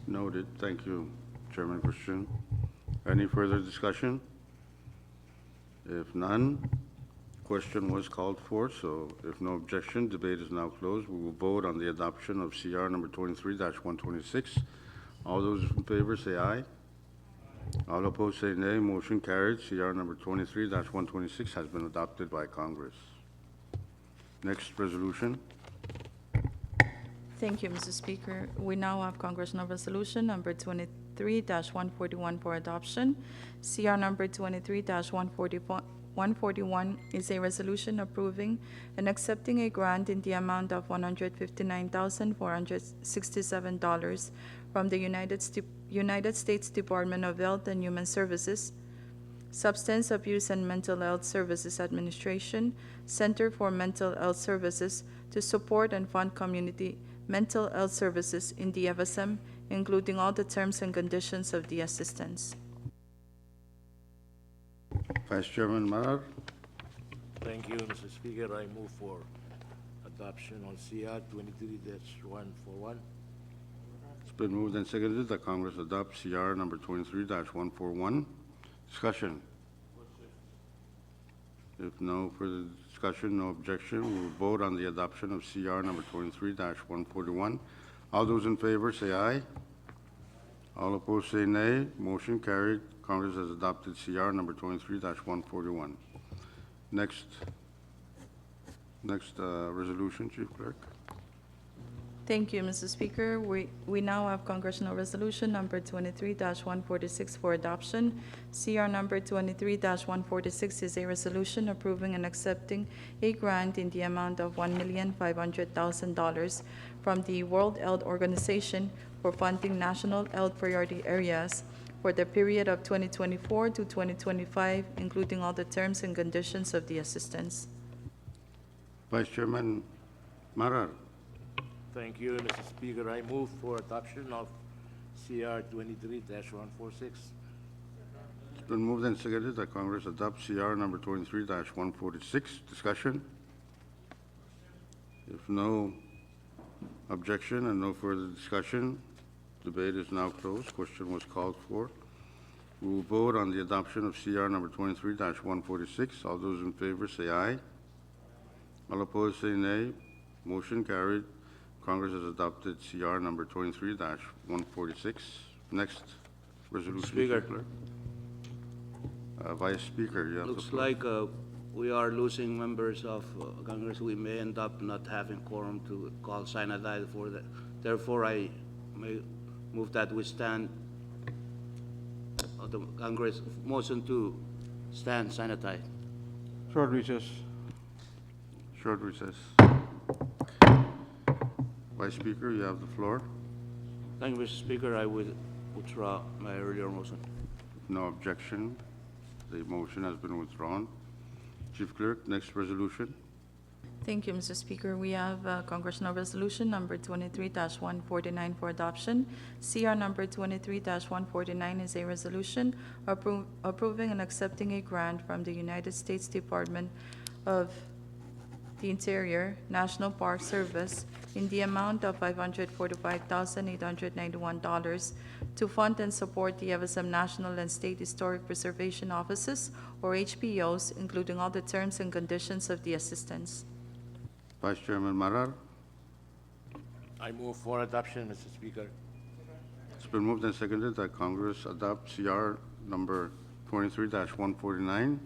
Noted. Thank you, Chairman Christian. Any further discussion? If none, question was called for, so if no objection, debate is now closed. We will vote on the adoption of CR number 23-126. All those in favor say aye. All opposed say nay. Motion carried. CR number 23-126 has been adopted by Congress. Next resolution. Thank you, Mr. Speaker. We now have Congressional Resolution Number 23-141 for adoption. CR number 23-141 is a resolution approving and accepting a grant in the amount of $159,467 from the United States Department of Health and Human Services, Substance Abuse and Mental Health Services Administration, Center for Mental Health Services to support and fund community mental health services in the CFSM, including all the terms and conditions of the assistance. Vice Chairman Marar. Thank you, Mr. Speaker. I move for adoption on CR 23-141. It's been moved and seconded that Congress adopt CR number 23-141. Discussion. If no further discussion, no objection, we will vote on the adoption of CR number 23-141. All those in favor say aye. All opposed say nay. Motion carried. Congress has adopted CR number 23-141. Next Next, resolution, Chief Clerk. Thank you, Mr. Speaker. We now have Congressional Resolution Number 23-146 for adoption. CR Number 23-146 is a resolution approving and accepting a grant in the amount of $1,500,000 from the World Health Organization for funding national health priority areas for the period of 2024 to 2025, including all the terms and conditions of the assistance. Vice Chairman Marar. Thank you, Mr. Speaker. I move for adoption of CR 23-146. It's been moved and seconded that Congress adopt CR number 23-146. Discussion? If no objection and no further discussion, debate is now closed. Question was called for. We will vote on the adoption of CR number 23-146. All those in favor say aye. All opposed say nay. Motion carried. Congress has adopted CR number 23-146. Next resolution, Speaker. Chief Clerk. Vice Speaker, you have the Looks floor. like we are losing members of Congress. We may end up not having quorum to call Sinadide for that. Therefore, I may move that we stand, the Congress motion to stand Sinadide. Short recess. Short recess. Vice Speaker, you have the floor. Thank you, Mr. Speaker. I will withdraw my earlier motion. No objection. The motion has been withdrawn. Chief Clerk, next resolution. Thank you, Mr. Speaker. We have Congressional Resolution Number 23-149 for adoption. CR Number 23-149 is a resolution approving and accepting a grant from the United States Department of the Interior National Park Service in the amount of $545,891 to fund and support the FSM National and State Historic Preservation Offices, or HPOs, including all the terms and conditions of the assistance. Vice Chairman Marar. I move for adoption, Mr. Speaker. It's been moved and seconded that Congress adopt CR number 23-149.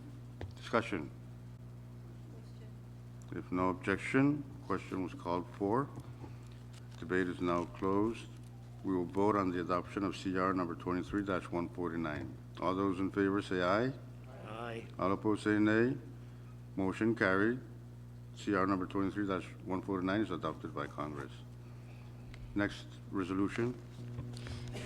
Discussion. If no objection, question was called for. Debate is now closed. We will vote on the adoption of CR number 23-149. All those in favor say aye. Aye. All opposed say nay. Motion carried. CR number 23-149 is adopted by Congress. Next resolution.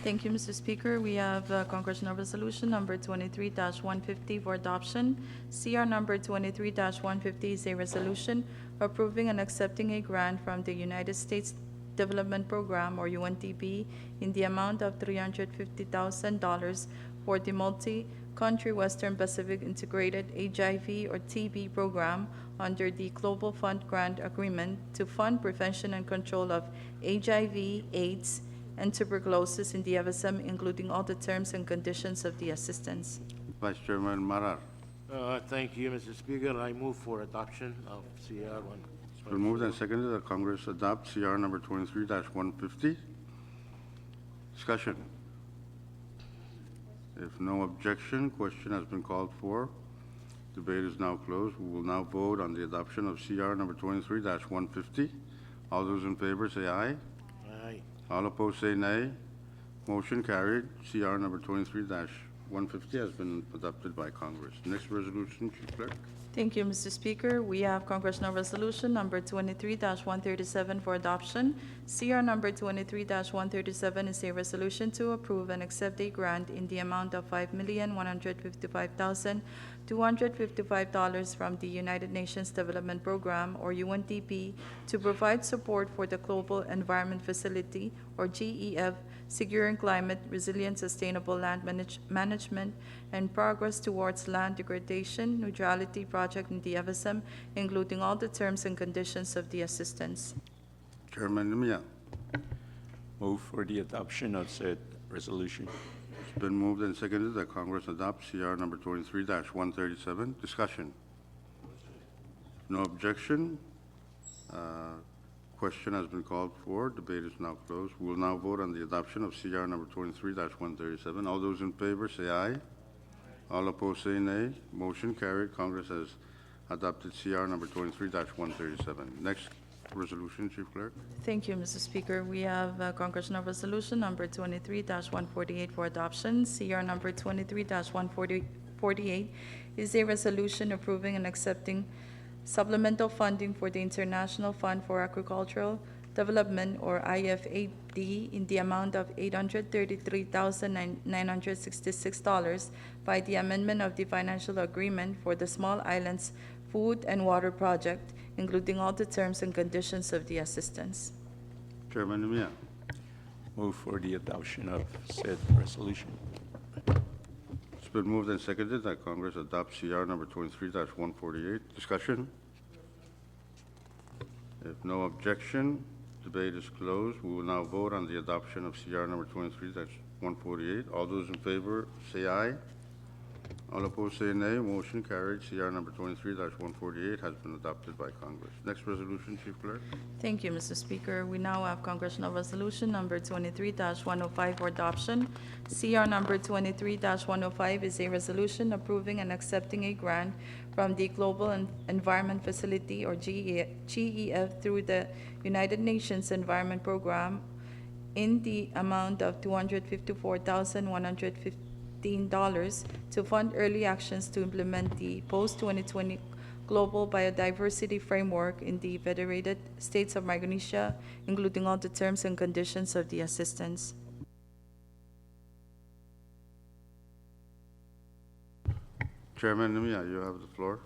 Thank you, Mr. Speaker. We have Congressional Resolution Number 23-150 for adoption. CR Number 23-150 is a resolution approving and accepting a grant from the United States Development Program, or UNDP, in the amount of $350,000 for the multi-country Western Pacific Integrated HIV or TB program under the Global Fund Grant Agreement to fund prevention and control of HIV, AIDS, and tuberculosis in the FSM, including all the terms and conditions of the assistance. Vice Chairman Marar. Thank you, Mr. Speaker. I move for adoption of CR 1. It's been moved and seconded that Congress adopt CR number 23-150. Discussion. If no objection, question has been called for. Debate is now closed. We will now vote on the adoption of CR number 23-150. All those in favor say aye. Aye. All opposed say nay. Motion carried. CR number 23-150 has been adopted by Congress. Next resolution, Chief Clerk. Thank you, Mr. Speaker. We have Congressional Resolution Number 23-137 for adoption. CR Number 23-137 is a resolution to approve and accept a grant in the amount of $5,155,255 from the United Nations Development Program, or UNDP, to provide support for the Global Environment Facility, or GEF, securing climate resilient sustainable land management and progress towards land degradation neutrality project in the FSM, including all the terms and conditions of the assistance. Chairman Nimia. Move for the adoption of said resolution. It's been moved and seconded that Congress adopt CR number 23-137. Discussion. No objection. Question has been called for. Debate is now closed. We will now vote on the adoption of CR number 23-137. All those in favor say aye. All opposed say nay. Motion carried. Congress has adopted CR number 23-137. Next resolution, Chief Clerk. Thank you, Mr. Speaker. We have Congressional Resolution Number 23-148 for adoption. CR Number 23-148 is a resolution approving and accepting supplemental funding for the International Fund for Agricultural Development, or IFAD, in the amount of $833,966 by the amendment of the financial agreement for the Small Islands Food and Water Project, including all the terms and conditions of the assistance. Chairman Mia. Move for the adoption of said resolution. It's been moved and seconded that Congress adopt CR number 23-148. Discussion? If no objection, debate is closed. We will now vote on the adoption of CR number 23-148. All those in favor say aye. All opposed say nay. Motion carried. CR number 23-148 has been adopted by Congress. Next resolution, Chief Clerk. Thank you, Mr. Speaker. We now have Congressional Resolution Number 23-105 for adoption. CR Number 23-105 is a resolution approving and accepting a grant from the Global Environment Facility, or GEF, through the United Nations Environment Program in the amount of $254,115 to fund early actions to implement the post-2020 Global Biodiversity Framework in the Federated States of Micronesia, including all the terms and conditions of the assistance. Chairman Mia, you have the floor.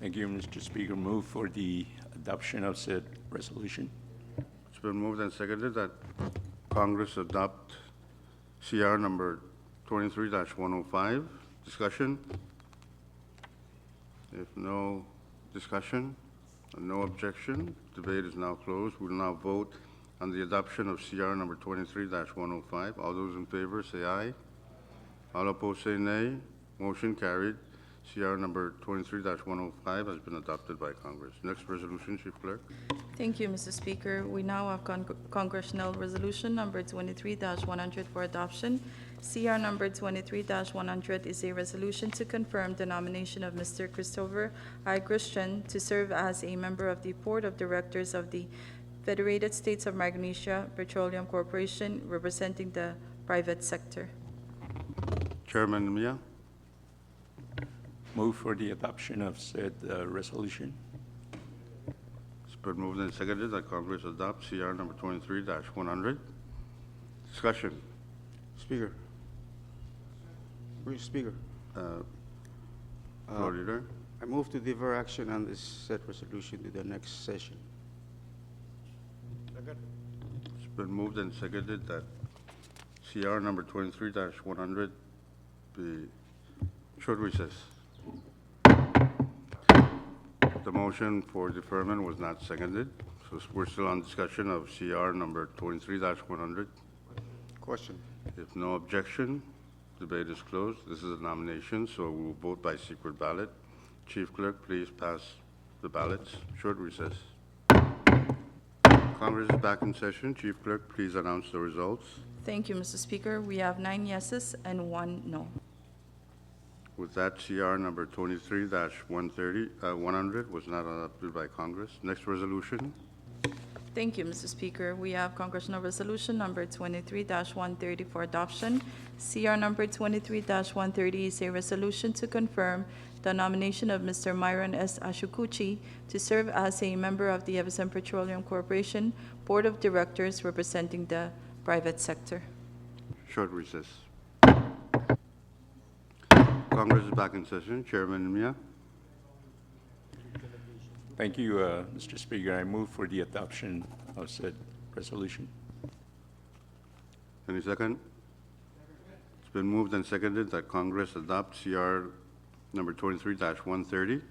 Thank you, Mr. Speaker. Move for the adoption of said resolution. It's been moved and seconded that Congress adopt CR number 23-105. Discussion? If no discussion and no objection, debate is now closed. We will now vote on the adoption of CR number 23-105. All those in favor say aye. All opposed say nay. Motion carried. CR number 23-105 has been adopted by Congress. Next resolution, Chief Clerk. Thank you, Mr. Speaker. We now have Congressional Resolution Number 23-100 for adoption. CR Number 23-100 is a resolution to confirm the nomination of Mr. Christopher I. Christian to serve as a member of the Board of Directors of the Federated States of Micronesia Petroleum Corporation, representing the private sector. Chairman Mia. Move for the adoption of said resolution. It's been moved and seconded that Congress adopt CR number 23-100. Discussion. Speaker. Mr. Speaker. Floor leader. I move to defer action on this said resolution to the next session. It's been moved and seconded that CR number 23-100 be short recess. The motion for deferment was not seconded, so we're still on discussion of CR number 23-100. Question. If no objection, debate is closed. This is a nomination, so we'll vote by secret ballot. Chief Clerk, please pass the ballots. Short recess. Congress is back in session. Chief Clerk, please announce the results. Thank you, Mr. Speaker. We have 9 yeses and 1 no. With that, CR number 23-100 was not adopted by Congress. Next resolution. Thank you, Mr. Speaker. We have Congressional Resolution Number 23-130 for adoption. CR Number 23-130 is a resolution to confirm the nomination of Mr. Myron S. Ashukuchi to serve as a member of the CFSM Petroleum Corporation Board of Directors, representing the private sector. Short recess. Congress is back in session. Chairman Mia. Thank you, Mr. Speaker. I move for the adoption of said resolution. Any second? It's been moved and seconded that Congress adopt CR number 23-130.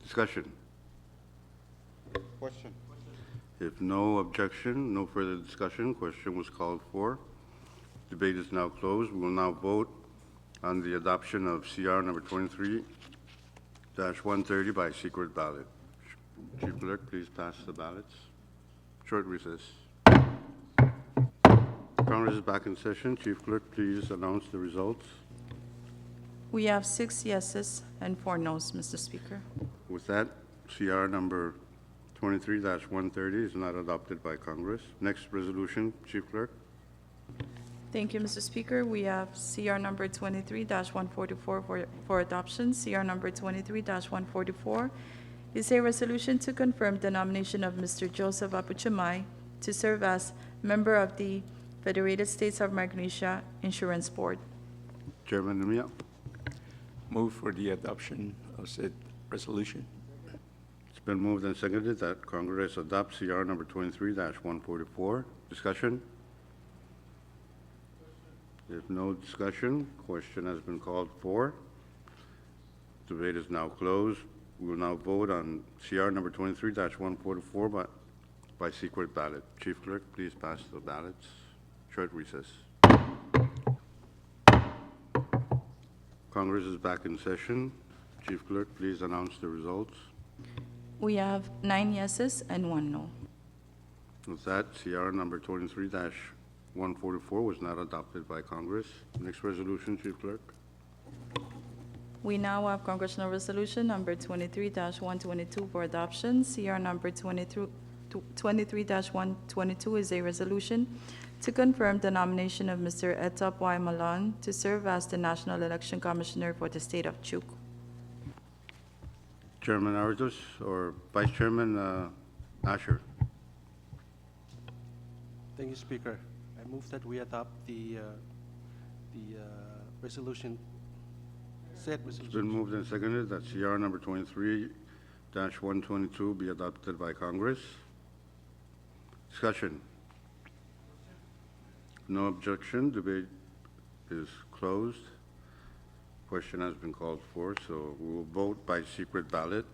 Discussion. Question. If no objection, no further discussion, question was called for. Debate is now closed. We will now vote on the adoption of CR number 23-130 by secret ballot. Chief Clerk, please pass the ballots. Short recess. Congress is back in session. Chief Clerk, please announce the results. We have 6 yeses and 4 nos, Mr. Speaker. With that, CR number 23-130 is not adopted by Congress. Next resolution, Chief Clerk. Thank you, Mr. Speaker. We have CR number 23-144 for adoption. CR number 23-144 is a resolution to confirm the nomination of Mr. Joseph Apuchumai to serve as member of the Federated States of Micronesia Insurance Board. Chairman Mia. Move for the adoption of said resolution. It's been moved and seconded that Congress adopt CR number 23-144. Discussion? If no discussion, question has been called for. Debate is now closed. We will now vote on CR number 23-144 by secret ballot. Chief Clerk, please pass the ballots. Short recess. Congress is back in session. Chief Clerk, please announce the results. We have 9 yeses and 1 no. With that, CR number 23-144 was not adopted by Congress. Next resolution, Chief Clerk. We now have Congressional Resolution number 23-122 for adoption. CR number 23-122 is a resolution to confirm the nomination of Mr. Etop Y. Malon to serve as the National Election Commissioner for the state of Chuk. Chairman Aritos or Vice Chairman Asher. Thank you, Speaker. I move that we adopt the resolution, said It's been resolution. moved and seconded that CR number 23-122 be adopted by Congress. Discussion. No objection. Debate is closed. Question has been called for, so we will vote by secret ballot.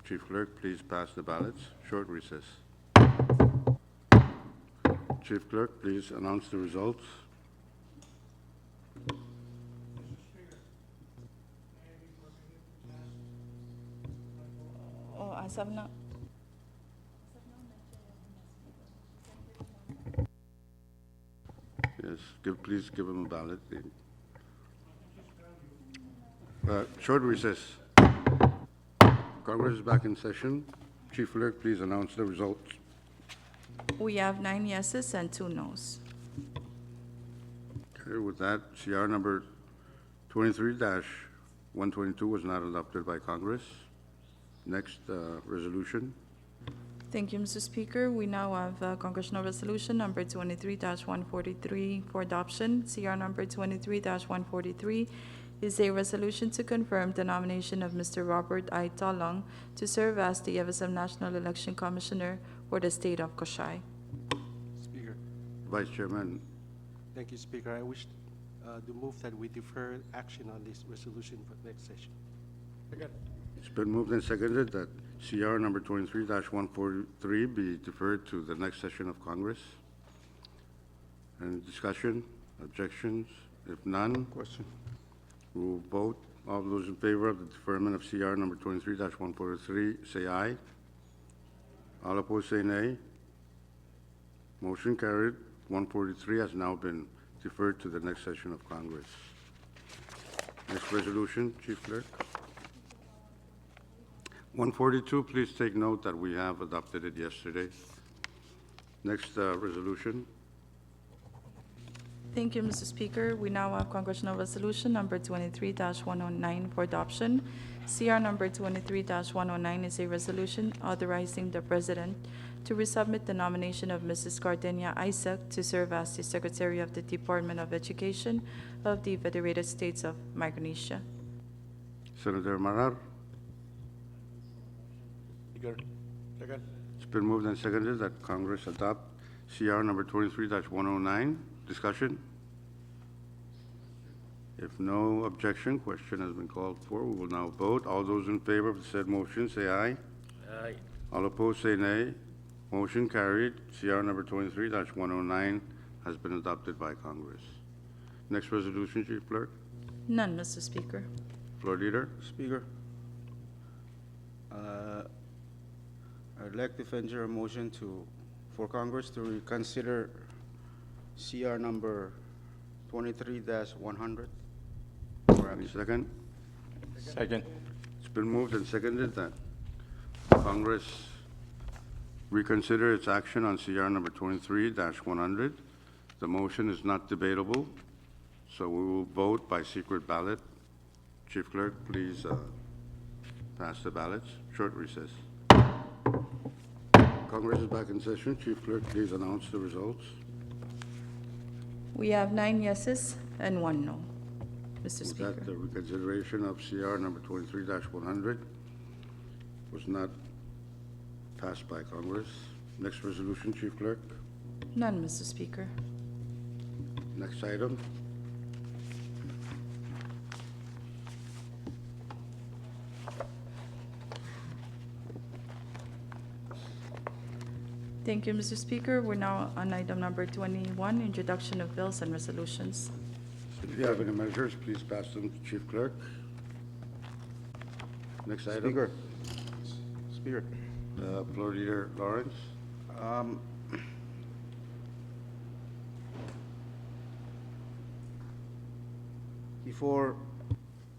Chief Clerk, please pass the ballots. Short recess. Chief Clerk, please announce the results. Oh, as of now. Yes, please give him a ballot. Short recess. Congress is back in session. Chief Clerk, please announce the results. We have 9 yeses and 2 nos. Okay, with that, CR number 23-122 was not adopted by Congress. Next resolution. Thank you, Mr. Speaker. We now have Congressional Resolution number 23-143 for adoption. CR number 23-143 is a resolution to confirm the nomination of Mr. Robert I. Talong to serve as the CFSM National Election Commissioner for the state of Koshai. Speaker, Vice Chairman, thank you, Speaker. I wish to move that we defer action on this resolution for next session. it's been moved and seconded that CR number 23-143 be deferred to the next session of Congress. Any discussion, objections? If none, Question. we will vote. All those in favor of the deferment of CR number 23-143, say aye. All opposed, say nay. Motion carried. 143 has now been deferred to the next session of Congress. Next resolution, Chief Clerk. 142, please take note that we have adopted it yesterday. Next resolution. Thank you, Mr. Speaker. We now have Congressional Resolution number 23-109 for adoption. CR number 23-109 is a resolution authorizing the President to resubmit the nomination of Mrs. Gardenia Isaac to serve as the Secretary of the Department of Education of the Federated States of Micronesia. Senator Marar. Speaker. Second. It's been moved and seconded that Congress adopt CR number 23-109. Discussion? If no objection, question has been called for. We will now vote. All those in favor of the said motion, say aye. Aye. All opposed, say nay. Motion carried. CR number 23-109 has been adopted by Congress. Next resolution, Chief Clerk. None, Mr. Speaker. Floor Leader. Speaker, I'd like to venture a motion for Congress to reconsider CR number 23-100 for Any second? Second. It's been moved and seconded that Congress reconsider its action on CR number 23-100. The motion is not debatable, so we will vote by secret ballot. Chief Clerk, please pass the ballots. Short recess. Congress is back in session. Chief Clerk, please announce the results. We have 9 yeses and 1 no, Mr. With Speaker. that, the reconsideration of CR number 23-100 was not passed by Congress. Next resolution, Chief Clerk. None, Mr. Speaker. Next item. Thank you, Mr. Speaker. We're now on item number 21, introduction of bills and resolutions. If you have any measures, please pass them to Chief Clerk. Next item. Speaker, Floor Leader Lawrence. Before,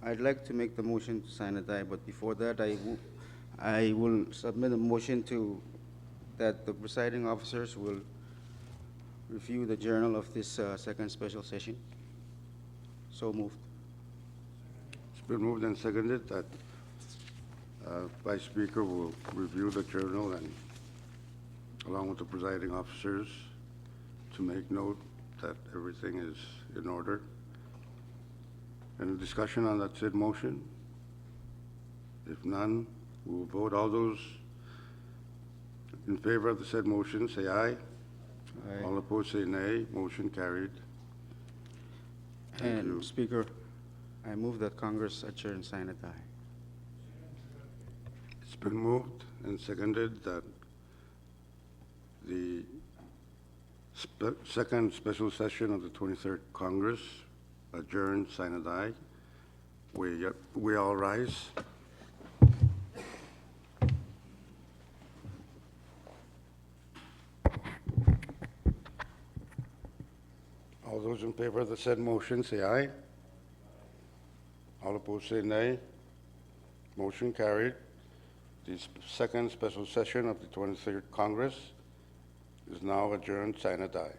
I'd like to make the motion to sign a die, but before that, I will submit a motion that the presiding officers will review the journal of this second special session. So moved. It's been moved and seconded that Vice Speaker will review the journal and, along with the presiding officers, to make note that everything is in order. Any discussion on that said motion? If none, we will vote. All those in favor of the said motion, say aye. Aye. All opposed, say nay. Motion carried. Thank you. And Speaker, I move that Congress adjourn sign a die. It's been moved and seconded that the second special session of the 23rd Congress adjourn, sign a die. We all rise. All those in favor of the said motion, say aye. All opposed, say nay. Motion carried. The second special session of the 23rd Congress is now adjourned, sign a die.